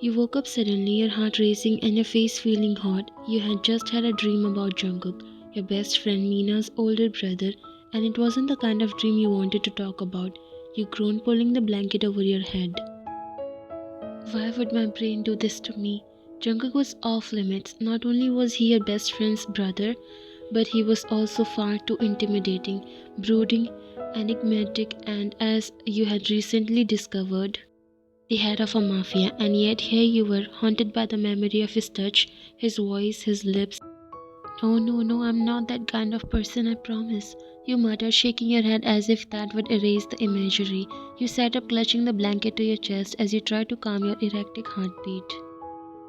You woke up suddenly, your heart racing and your face feeling hot. You had just had a dream about Jungkook, your best friend Mina's older brother, and it wasn't the kind of dream you wanted to talk about. You groaned, pulling the blanket over your head. Why would my brain do this to me? Jungkook was off limits. Not only was he your best friend's brother, but he was also far too intimidating, brooding, enigmatic, and as you had recently discovered, the head of a mafia, and yet here you were, haunted by the memory of his touch, his voice, his lips. Oh no, no, I'm not that kind of person, I promise. You muttered, shaking your head as if that would erase the imagery. You sat up, clutching the blanket to your chest as you tried to calm your erratic heartbeat.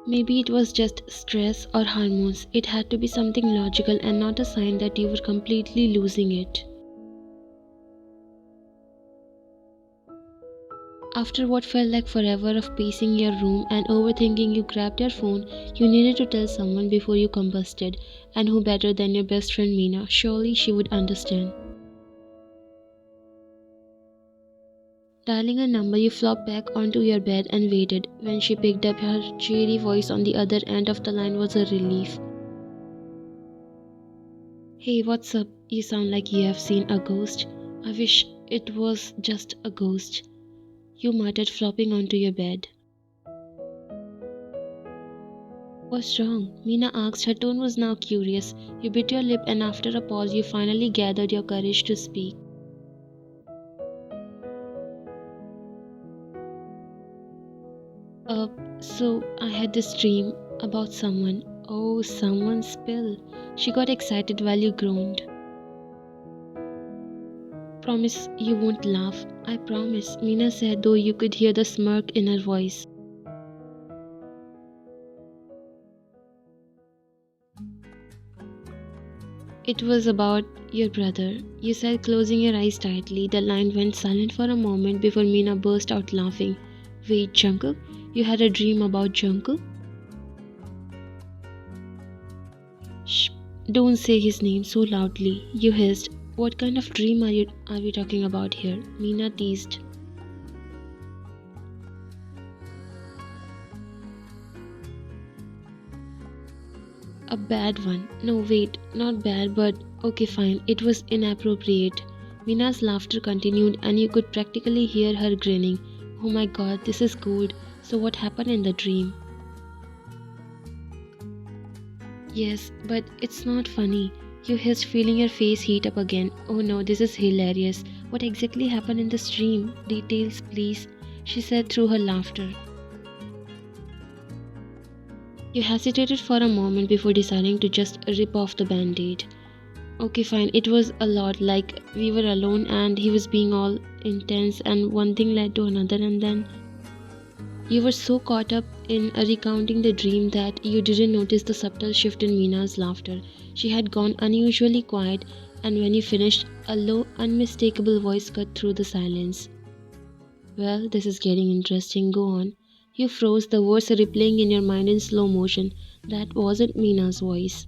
Maybe it was just stress or hormones. It had to be something logical and not a sign that you were completely losing it. After what felt like forever of pacing your room and overthinking, you grabbed your phone. You needed to tell someone before you combusted, and who better than your best friend Mina? Surely she would understand. Dialing a number, you flopped back onto your bed and waited. When she picked up, her cheery voice on the other end of the line was a relief. Hey, what's up? You sound like you have seen a ghost. I wish it was just a ghost. You muttered, flopping onto your bed. What's wrong? Mina asked. Her tone was now curious. You bit your lip, and after a pause, you finally gathered your courage to speak. Uh, so I had this dream about someone. Oh, someone spill. She got excited while you groaned. Promise you won't laugh. I promise, Mina said, though you could hear the smirk in her voice. It was about your brother, you said, closing your eyes tightly. The line went silent for a moment before Mina burst out laughing. Wait, Jungkook? You had a dream about Jungkook? Shh, don't say his name so loudly, you hissed. What kind of dream are we talking about here? Mina teased. A bad one. No, wait, not bad, but okay, fine. It was inappropriate. Mina's laughter continued, and you could practically hear her grinning. Oh my god, this is gold. So, what happened in the dream? Yes, but it's not funny. You hissed, feeling your face heat up again. Oh no, this is hilarious. What exactly happened in this dream? Details, please, she said through her laughter. You hesitated for a moment before deciding to just rip off the band-aid. Okay, fine. It was a lot, like we were alone and he was being all intense, and one thing led to another, and then you were so caught up in recounting the dream that you didn't notice the subtle shift in Mina's laughter. She had gone unusually quiet, and when you finished, a low, unmistakable voice cut through the silence. Well, this is getting interesting. Go on. You froze, the words replaying in your mind in slow motion. That wasn't Mina's voice.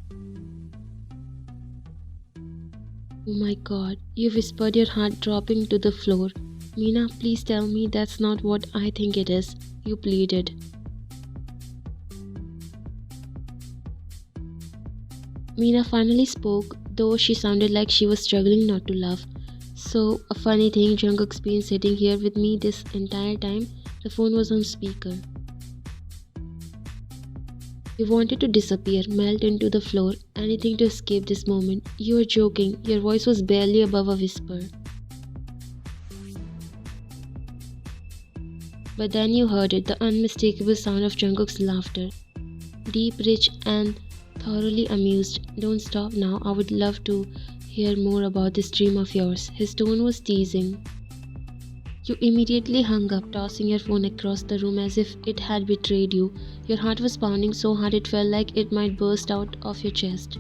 Oh my god, you whispered, your heart dropping to the floor. Mina, please tell me that's not what I think it is, you pleaded. Mina finally spoke, though she sounded like she was struggling not to laugh. So, a funny thing, Jungkook's been sitting here with me this entire time. The phone was on speaker. You wanted to disappear, melt into the floor, anything to escape this moment. You were joking, your voice was barely above a whisper. But then you heard it, the unmistakable sound of Jungkook's laughter. Deep, rich, and thoroughly amused. Don't stop now, I would love to hear more about this dream of yours. His tone was teasing. You immediately hung up, tossing your phone across the room as if it had betrayed you. Your heart was pounding so hard it felt like it might burst out of your chest.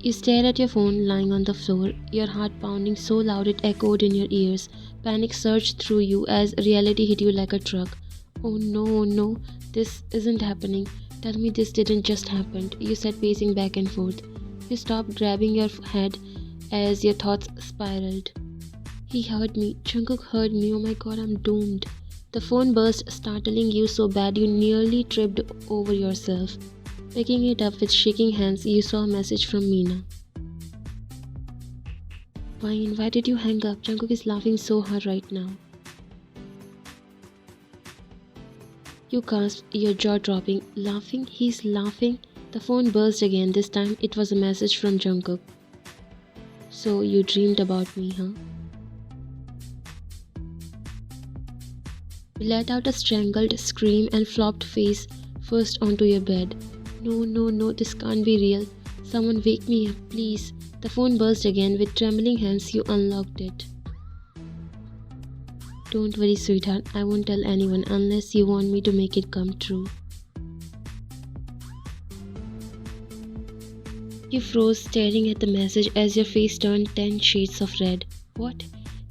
You stared at your phone lying on the floor, your heart pounding so loud it echoed in your ears. Panic surged through you as reality hit you like a truck. Oh no, no, this isn't happening. Tell me this didn't just happen, you said, pacing back and forth. You stopped, grabbing your head as your thoughts spiraled. He heard me. Jungkook heard me. Oh my god, I'm doomed. The phone burst, startling you so bad you nearly tripped over yourself. Picking it up with shaking hands, you saw a message from Meena. Why did you hang up? Jungkook is laughing so hard right now. You gasped, your jaw dropping. Laughing? He's laughing? The phone buzzed again. This time it was a message from Jungkook. So you dreamed about me, huh? You let out a strangled scream and flopped face first onto your bed. No, this can't be real. Someone wake me up, please. The phone buzzed again. With trembling hands, you unlocked it. Don't worry, sweetheart. I won't tell anyone unless you want me to make it come true. You froze, staring at the message as your face turned 10 shades of red. What?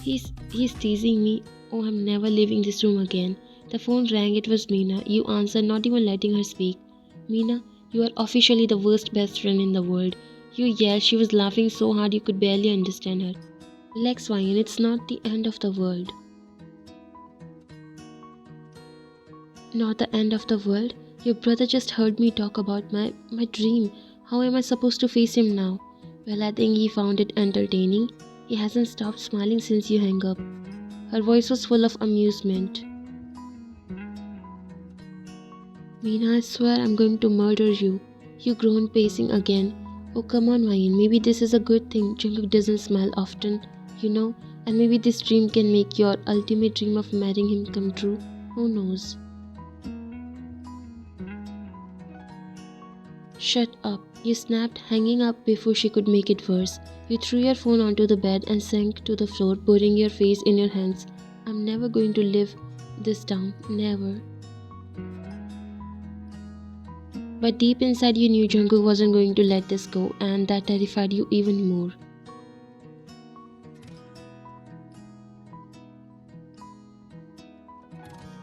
He's teasing me. Oh, I'm never leaving this room again. The phone rang. It was Meena. You answered, not even letting her speak. Meena, you are officially the worst best friend in the world. You yelled. She was laughing so hard you could barely understand her. Relax, Ryan. It's not the end of the world. Not the end of the world? Your brother just heard me talk about my dream. How am I supposed to face him now? Well, I think he found it entertaining. He hasn't stopped smiling since you hung up. Her voice was full of amusement. Meena, I swear I'm going to murder you. You groaned, pacing again. Oh, come on, Ryan. Maybe this is a good thing. Jungkook doesn't smile often, and maybe this dream can make your ultimate dream of marrying him come true. Who knows? Shut up, you snapped, hanging up before she could make it worse. You threw your phone onto the bed and sank to the floor, burying your face in your hands. I'm never going to live this down, never. But deep inside you knew Jungkook wasn't going to let this go, and that terrified you even more.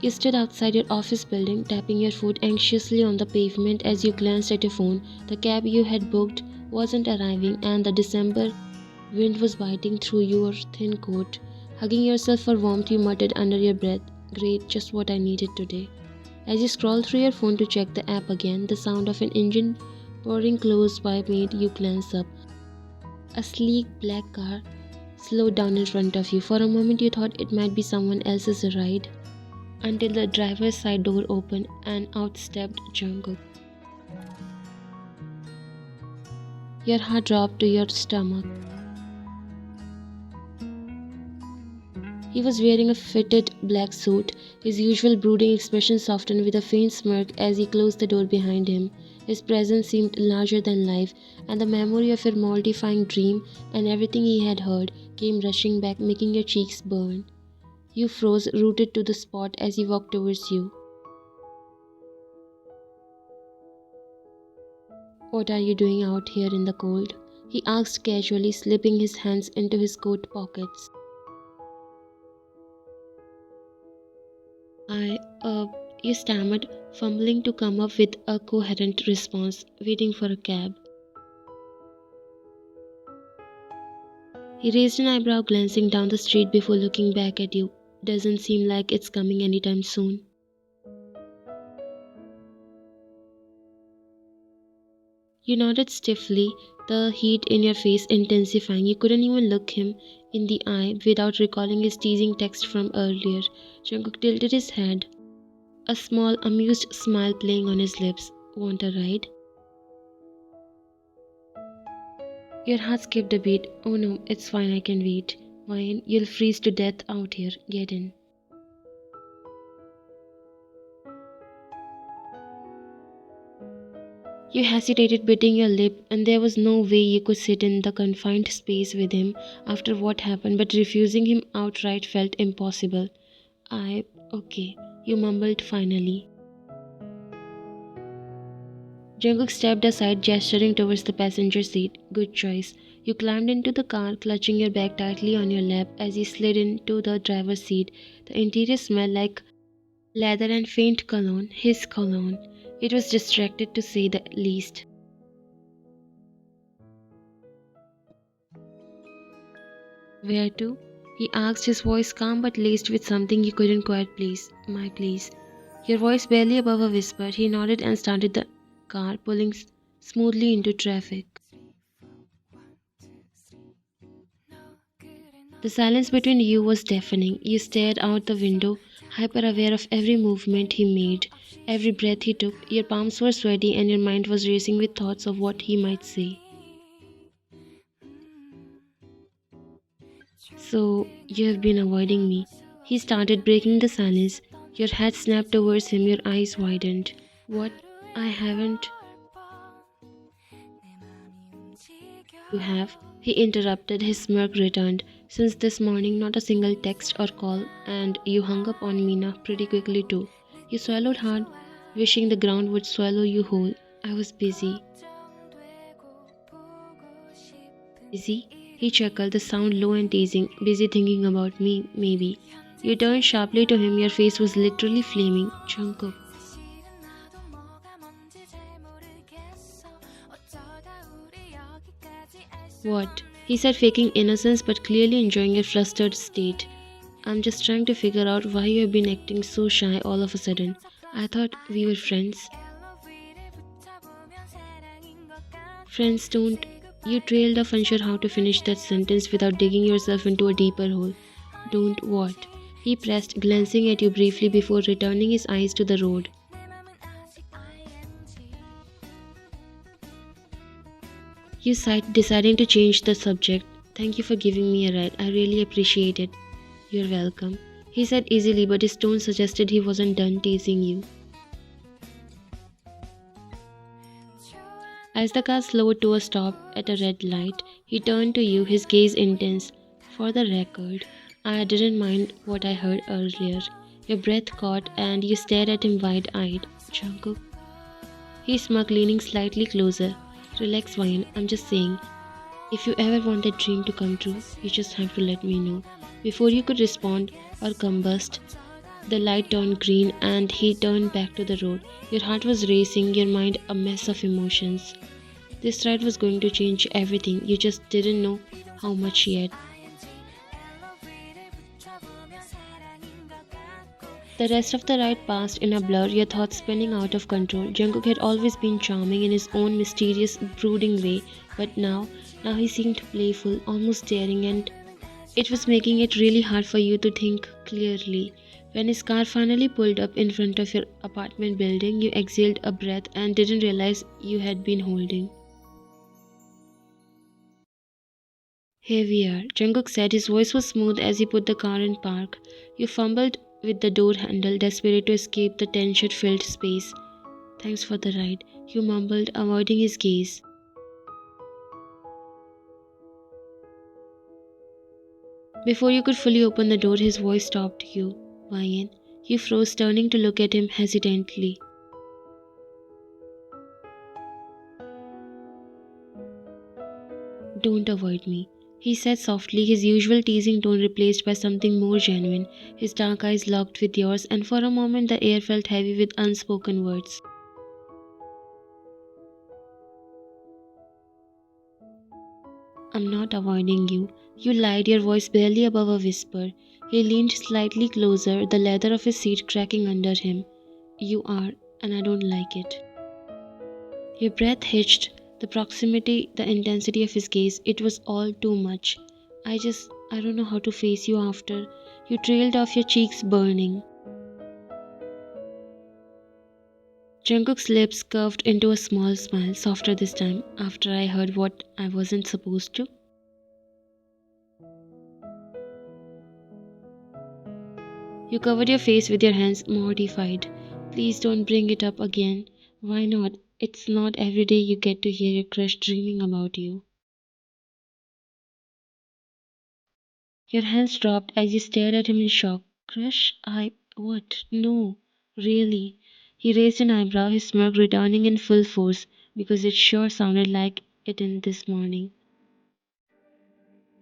You stood outside your office building, tapping your foot anxiously on the pavement as you glanced at your phone. The cab you had booked wasn't arriving, and the December wind was biting through your thin coat. Hugging yourself for warmth, you muttered under your breath, "Great, just what I needed today." As you scrolled through your phone to check the app again, the sound of an engine pouring close by made you glance up. A sleek black car slowed down in front of you. For a moment, you thought it might be someone else's ride, until the driver's side door opened and out stepped Jungkook. Your heart dropped to your stomach. He was wearing a fitted black suit, his usual brooding expression softened with a faint smirk as he closed the door behind him. His presence seemed larger than life, and the memory of your mortifying dream and everything he had heard came rushing back, making your cheeks burn. You froze, rooted to the spot as he walked towards you. "What are you doing out here in the cold?" he asked casually, slipping his hands into his coat pockets. I, you stammered, fumbling to come up with a coherent response, waiting for a cab. He raised an eyebrow, glancing down the street before looking back at you. "Doesn't seem like it's coming anytime soon." You nodded stiffly, the heat in your face intensifying. You couldn't even look him in the eye without recalling his teasing text from earlier. Jungkook tilted his head, a small, amused smile playing on his lips. "Want a ride?" Your heart skipped a beat. "Oh no, it's fine, I can wait." "Fine, you'll freeze to death out here. Get in." You hesitated, biting your lip, and there was no way you could sit in the confined space with him after what happened, but refusing him outright felt impossible. Okay, you mumbled finally. Jungkook stepped aside, gesturing towards the passenger seat. "Good choice." You climbed into the car, clutching your bag tightly on your lap as he slid into the driver's seat. The interior smelled like leather and faint cologne, his cologne. It was distracted to say the least. "Where to?" He asked, his voice calm but laced with something you couldn't quite place. My place. Your voice barely above a whisper. He nodded and started the car, pulling smoothly into traffic. The silence between you was deafening. You stared out the window, hyper aware of every movement he made, every breath he took. Your palms were sweaty and your mind was racing with thoughts of what he might say. So, you have been avoiding me. He started breaking the silence. Your head snapped towards him, your eyes widened. What? I haven't. You have. He interrupted, his smirk returned. Since this morning, not a single text or call, and you hung up on Mina pretty quickly too. You swallowed hard, wishing the ground would swallow you whole. I was busy. Busy? He chuckled, the sound low and teasing. Busy thinking about me, maybe. You turned sharply to him, your face was literally flaming. Jungkook. What? He said, faking innocence but clearly enjoying your flustered state. I'm just trying to figure out why you have been acting so shy all of a sudden. I thought we were friends. Friends don't. You trailed off unsure how to finish that sentence without digging yourself into a deeper hole. Don't what? He pressed, glancing at you briefly before returning his eyes to the road. You sighed, deciding to change the subject. Thank you for giving me a ride. I really appreciate it. You're welcome. He said easily, but his tone suggested he wasn't done teasing you. As the car slowed to a stop at a red light, he turned to you, his gaze intense. For the record, I didn't mind what I heard earlier. Your breath caught and you stared at him wide eyed. Jungkook. He smirked, leaning slightly closer. Relax, Wine. I'm just saying, if you ever want that dream to come true, you just have to let me know. Before you could respond or combust, the light turned green and he turned back to the road. Your heart was racing, your mind a mess of emotions. This ride was going to change everything, you just didn't know how much yet. The rest of the ride passed in a blur, your thoughts spinning out of control. Jungkook had always been charming in his own mysterious, brooding way, but now he seemed playful, almost daring, and it was making it really hard for you to think clearly. When his car finally pulled up in front of your apartment building, you exhaled a breath and didn't realize you had been holding. Here we are, Jungkook said. His voice was smooth as he put the car in park. You fumbled with the door handle, desperate to escape the tension filled space. Thanks for the ride, you mumbled, avoiding his gaze. Before you could fully open the door, his voice stopped you. Why? You froze, turning to look at him hesitantly. Don't avoid me, he said softly, his usual teasing tone replaced by something more genuine. His dark eyes locked with yours, and for a moment the air felt heavy with unspoken words. I'm not avoiding you. You lied, your voice barely above a whisper. He leaned slightly closer, the leather of his seat cracking under him. You are, and I don't like it. Your breath hitched, the proximity, the intensity of his gaze, it was all too much. I don't know how to face you after. You trailed off, your cheeks burning. Jungkook's lips curved into a small smile, softer this time, after I heard what I wasn't supposed to. You covered your face with your hands, mortified. Please don't bring it up again. Why not? It's not every day you get to hear your crush dreaming about you. Your hands dropped as you stared at him in shock. Crush? What? No. Really? He raised an eyebrow, his smirk returning in full force, because it sure sounded like it in this morning.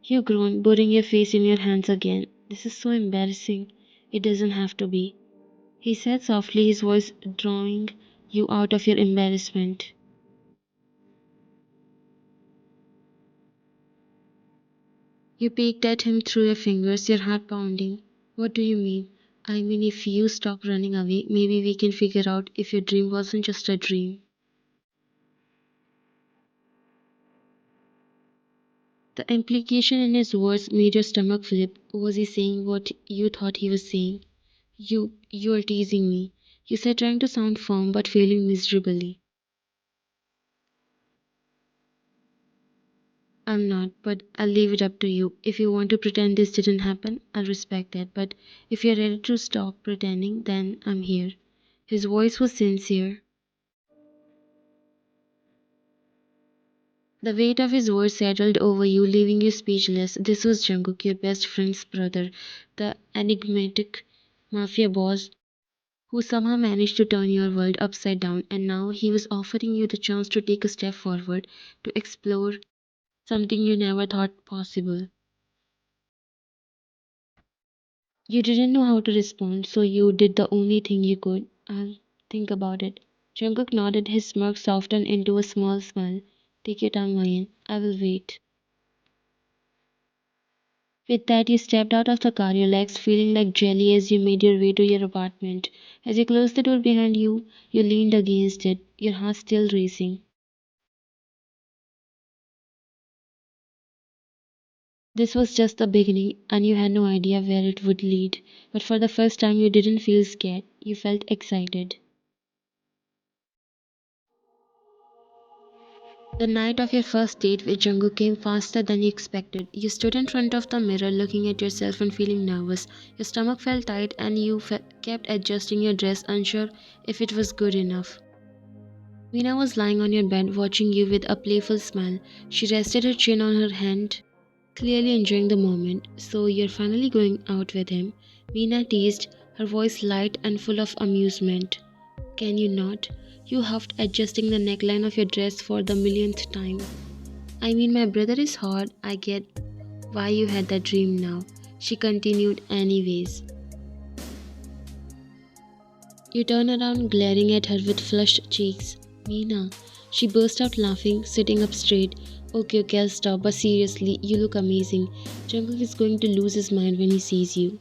You groaned, burying your face in your hands again. This is so embarrassing. It doesn't have to be, he said softly, his voice drawing you out of your embarrassment. You peeked at him through your fingers, your heart pounding. What do you mean? I mean, if you stop running away, maybe we can figure out if your dream wasn't just a dream. The implication in his words made your stomach flip. Was he saying what you thought he was saying? You're teasing me, you said, trying to sound firm but failing miserably. I'm not, but I'll leave it up to you. If you want to pretend this didn't happen, I'll respect that. But if you're ready to stop pretending, then I'm here. His voice was sincere. The weight of his words settled over you, leaving you speechless. This was Jungkook, your best friend's brother, the enigmatic mafia boss who somehow managed to turn your world upside down, and now he was offering you the chance to take a step forward, to explore something you never thought possible. You didn't know how to respond, so you did the only thing you could. I'll think about it. Jungkook nodded, his smirk softened into a small smile. Take your time, Ryan. I will wait. With that, you stepped out of the car, your legs feeling like jelly as you made your way to your apartment. As you closed the door behind you, you leaned against it, your heart still racing. This was just the beginning, and you had no idea where it would lead. But for the first time, you didn't feel scared, you felt excited. The night of your first date with Jungkook came faster than you expected. You stood in front of the mirror looking at yourself and feeling nervous. Your stomach felt tight and you kept adjusting your dress, unsure if it was good enough. Mina was lying on your bed watching you with a playful smile. She rested her chin on her hand, clearly enjoying the moment. So you're finally going out with him? Mina teased, her voice light and full of amusement. Can you not? You huffed, adjusting the neckline of your dress for the millionth time. I mean, my brother is hot. I get why you had that dream now. She continued, anyways. You turn around, glaring at her with flushed cheeks. Meena. She burst out laughing, sitting up straight. Okay, okay, I'll stop, but seriously, you look amazing. Jungkook is going to lose his mind when he sees you.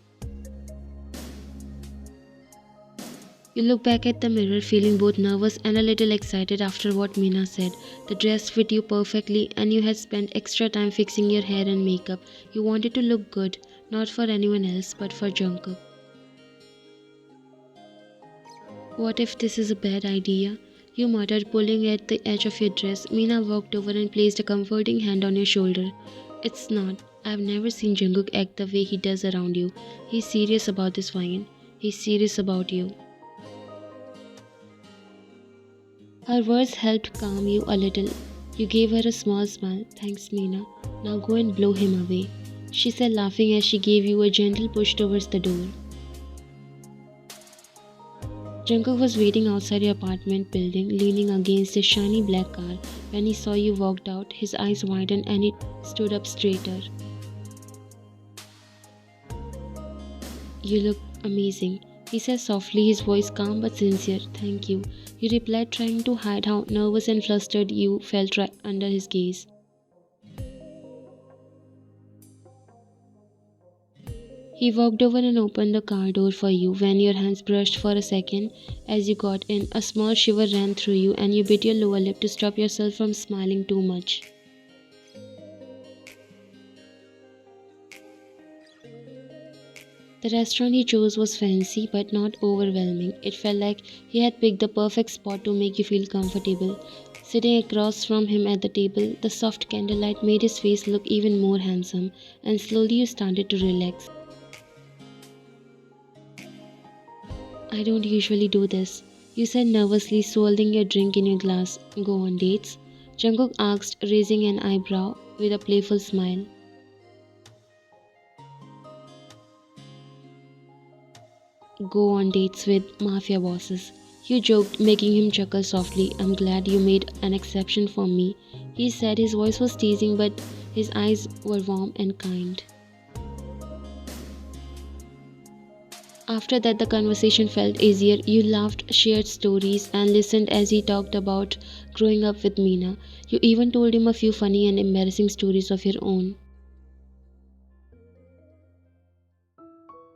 You look back at the mirror, feeling both nervous and a little excited after what Meena said. The dress fit you perfectly, and you had spent extra time fixing your hair and makeup. You wanted to look good, not for anyone else, but for Jungkook. What if this is a bad idea? You muttered, pulling at the edge of your dress. Meena walked over and placed a comforting hand on your shoulder. It's not. I've never seen Jungkook act the way he does around you. He's serious about this wine. He's serious about you. Her words helped calm you a little. You gave her a small smile. Thanks, Meena. Now go and blow him away, she said, laughing as she gave you a gentle push towards the door. Jungkook was waiting outside your apartment building, leaning against his shiny black car. When he saw you walked out, his eyes widened and he stood up straighter. You look amazing, he said softly, his voice calm but sincere. Thank you, you replied, trying to hide how nervous and flustered you felt right under his gaze. He walked over and opened the car door for you. When your hands brushed for a second as you got in, a small shiver ran through you and you bit your lower lip to stop yourself from smiling too much. The restaurant he chose was fancy but not overwhelming. It felt like he had picked the perfect spot to make you feel comfortable. Sitting across from him at the table, the soft candlelight made his face look even more handsome, and slowly you started to relax. I don't usually do this, you said nervously, swallowing your drink in your glass. Go on dates? Jungkook asked, raising an eyebrow with a playful smile. Go on dates with mafia bosses, you joked, making him chuckle softly. I'm glad you made an exception for me, he said. His voice was teasing, but his eyes were warm and kind. After that, the conversation felt easier. You laughed, shared stories, and listened as he talked about growing up with Meena. You even told him a few funny and embarrassing stories of your own.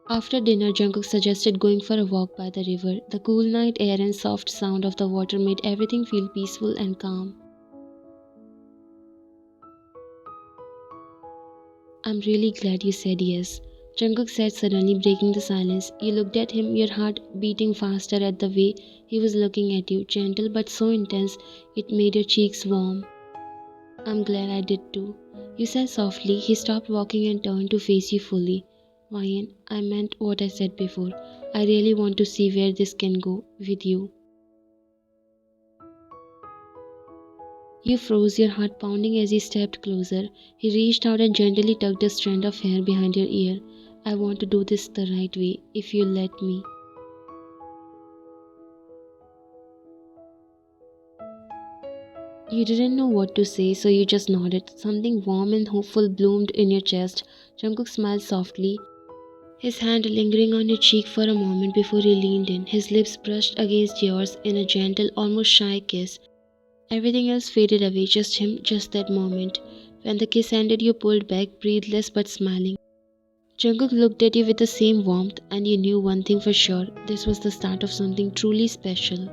After dinner, Jungkook suggested going for a walk by the river. The cool night air and soft sound of the water made everything feel peaceful and calm. I'm really glad you said yes, Jungkook said, suddenly breaking the silence. You looked at him, your heart beating faster at the way he was looking at you, gentle but so intense it made your cheeks warm. I'm glad I did too, you said softly. He stopped walking and turned to face you fully. Ryan, I meant what I said before. I really want to see where this can go with you. You froze, your heart pounding as he stepped closer. He reached out and gently tugged a strand of hair behind your ear. I want to do this the right way, if you'll let me. You didn't know what to say, so you just nodded. Something warm and hopeful bloomed in your chest. Jungkook smiled softly, his hand lingering on your cheek for a moment before he leaned in. His lips brushed against yours in a gentle, almost shy kiss. Everything else faded away, just him, just that moment. When the kiss ended, you pulled back, breathless but smiling. Jungkook looked at you with the same warmth, and you knew one thing for sure: this was the start of something truly special.